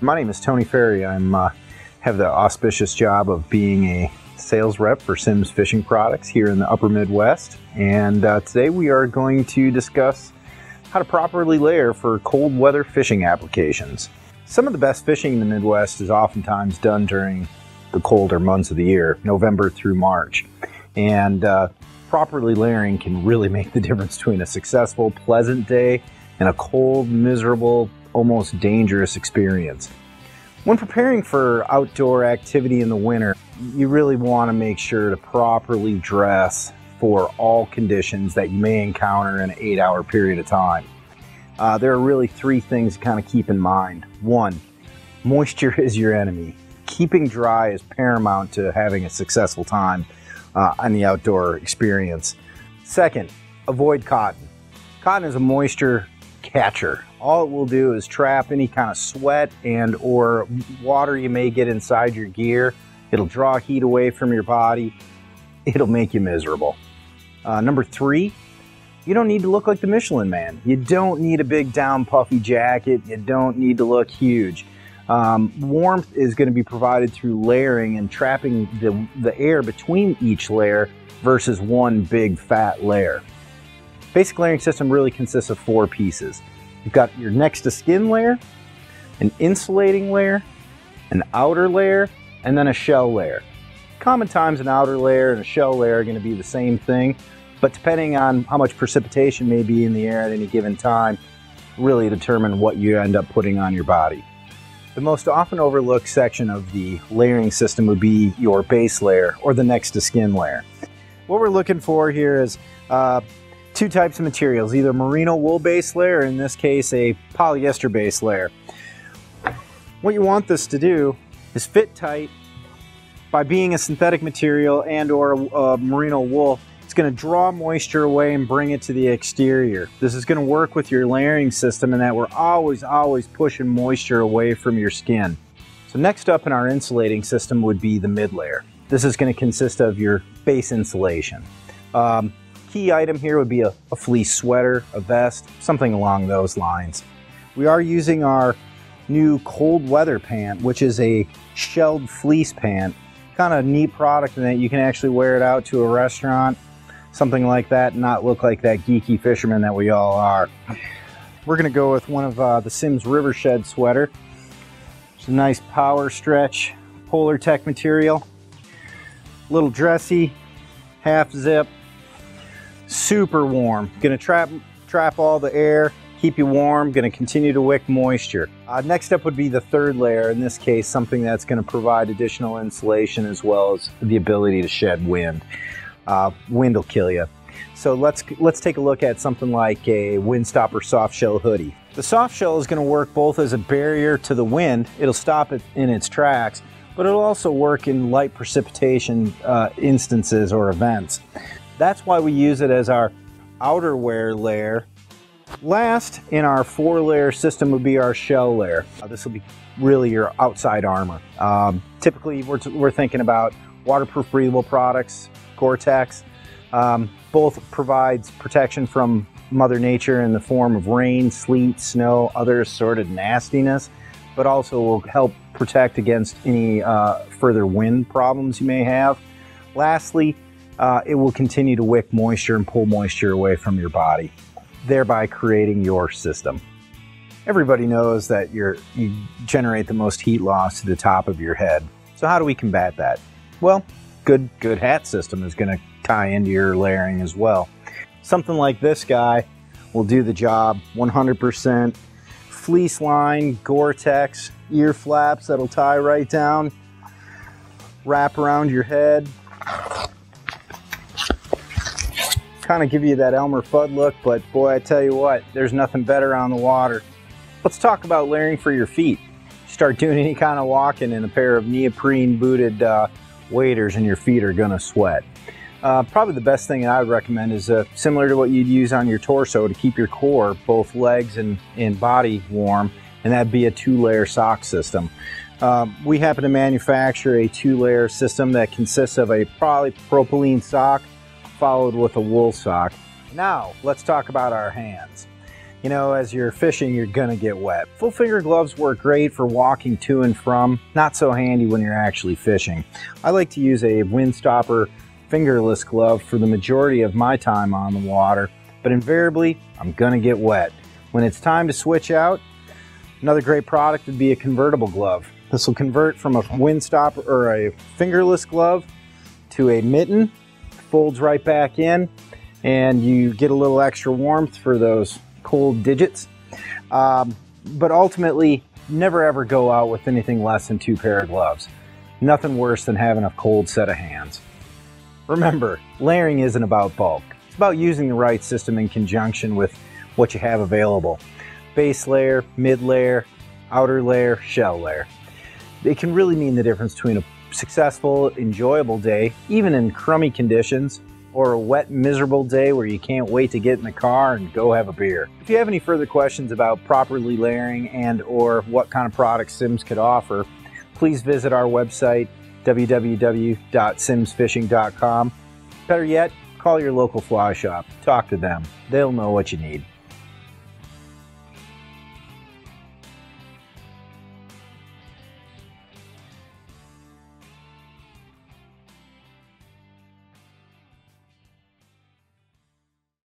My name is Tony Ferrie. I'm have the auspicious job of being a sales rep for Simms Fishing Products here in the upper Midwest. And today we are going to discuss how to properly layer for cold weather fishing applications. Some of the best fishing in the Midwest is oftentimes done during the colder months of the year, November through March. And properly layering can really make the difference between a successful, pleasant day and a cold, miserable, almost dangerous experience. When preparing for outdoor activity in the winter, you really want to make sure to properly dress for all conditions that you may encounter in an 8-hour period of time. There are really three things to kind of keep in mind. One, moisture is your enemy. Keeping dry is paramount to having a successful time on the outdoor experience. Second, avoid cotton. Cotton is a moisture catcher. All it will do is trap any kind of sweat and or water you may get inside your gear. It'll draw heat away from your body. It'll make you miserable. Number three, you don't need to look like the Michelin Man. You don't need a big down puffy jacket. You don't need to look huge. Warmth is going to be provided through layering and trapping the air between each layer versus one big fat layer. Basic layering system really consists of four pieces. You've got your next to skin layer, an insulating layer, an outer layer, and then a shell layer. Common times an outer layer and a shell layer are going to be the same thing, but depending on how much precipitation may be in the air at any given time, really determine what you end up putting on your body. The most often overlooked section of the layering system would be your base layer or the next to skin layer. What we're looking for here is two types of materials, either merino wool base layer, or in this case a polyester base layer. What you want this to do is fit tight. By being a synthetic material and or merino wool, it's going to draw moisture away and bring it to the exterior. This is going to work with your layering system in that we're always pushing moisture away from your skin. So next up in our insulating system would be the mid layer. This is going to consist of your base insulation. Key item here would be a fleece sweater, a vest, something along those lines. We are using our new cold weather pant, which is a shelled fleece pant. Kind of neat product in that you can actually wear it out to a restaurant, something like that, and not look like that geeky fisherman that we all are. We're going to go with one of the Simms River Shed sweater. It's a nice power stretch Polar Tech material. A little dressy, half zip, super warm. Going to trap all the air, keep you warm, going to continue to wick moisture. Next up would be the third layer, in this case something that's going to provide additional insulation as well as the ability to shed wind. Wind will kill you. So let's take a look at something like a Windstopper Softshell hoodie. The Softshell is going to work both as a barrier to the wind. It'll stop it in its tracks, but it'll also work in light precipitation instances or events. That's why we use it as our outerwear layer. Last in our 4-layer system would be our shell layer. This will be really your outside armor. Typically we're thinking about waterproof breathable products, Gore-Tex. Both provides protection from Mother Nature in the form of rain, sleet, snow, other assorted nastiness, but also will help protect against any further wind problems you may have. Lastly, it will continue to wick moisture and pull moisture away from your body, thereby creating your system. Everybody knows that you generate the most heat loss to the top of your head. So how do we combat that? Well, good hat system is going to tie into your layering as well. Something like this guy will do the job. 100% fleece line, Gore-Tex, ear flaps that'll tie right down, wrap around your head. Kind of give you that Elmer Fudd look, but boy, I tell you what, there's nothing better on the water. Let's talk about layering for your feet. Start doing any kind of walking in a pair of neoprene booted waders and your feet are gonna sweat. Probably the best thing I would recommend is similar to what you'd use on your torso to keep your core, both legs and body warm, and that'd be a 2-layer sock system. We happen to manufacture a 2-layer system that consists of a polypropylene sock followed with a wool sock. Now, let's talk about our hands. You know, as you're fishing, you're gonna get wet. Full finger gloves work great for walking to and from, not so handy when you're actually fishing. I like to use a Windstopper fingerless glove for the majority of my time on the water, but invariably, I'm gonna get wet. When it's time to switch out, another great product would be a convertible glove. This will convert from a Windstopper or a fingerless glove to a mitten, folds right back in, and you get a little extra warmth for those cold digits. But ultimately, never ever go out with anything less than 2 pair of gloves. Nothing worse than having a cold set of hands. Remember, layering isn't about bulk. It's about using the right system in conjunction with what you have available. Base layer, mid layer, outer layer, shell layer. It can really mean the difference between a successful, enjoyable day, even in crummy conditions, or a wet, miserable day where you can't wait to get in the car and go have a beer. If you have any further questions about properly layering and or what kind of products Simms could offer, please visit our website, www.simmsfishing.com. Better yet, call your local fly shop. Talk to them. They'll know what you need.